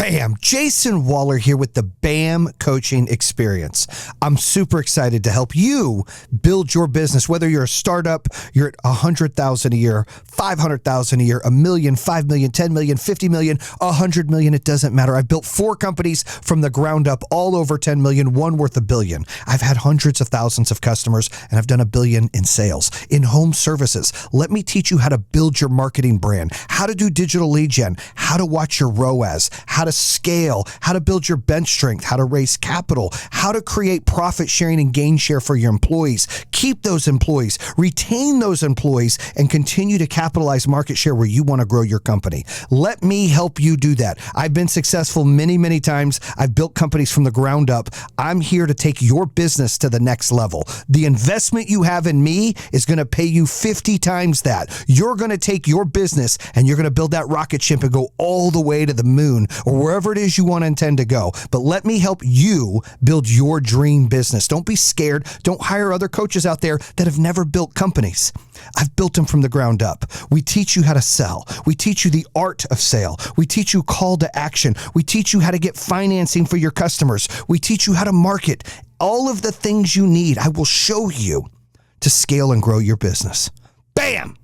Bam! Jayson Waller here with the BAM Coaching Experience. I'm super excited to help you build your business, whether you're a startup, you're at $100,000 a year, $500,000 a year, $1 million, $5 million, $10 million, $50 million, $100 million, it doesn't matter. I've built 4 companies from the ground up, all over 10 million, one worth $1 billion. I've had hundreds of thousands of customers, and I've done $1 billion in sales. In home services, let me teach you how to build your marketing brand, how to do digital lead gen, how to watch your ROAS, how to scale, how to build your bench strength, how to raise capital, how to create profit sharing and gain share for your employees, keep those employees, retain those employees, and continue to capitalize market share where you want to grow your company. Let me help you do that. I've been successful many, many times. I've built companies from the ground up. I'm here to take your business to the next level. The investment you have in me is going to pay you 50 times that. You're going to take your business and you're going to build that rocket ship and go all the way to the moon or wherever it is you want to intend to go. But let me help you build your dream business. Don't be scared. Don't hire other coaches out there that have never built companies. I've built them from the ground up. We teach you how to sell. We teach you the art of sale. We teach you call to action. We teach you how to get financing for your customers. We teach you how to market. All of the things you need, I will show you to scale and grow your business. Bam!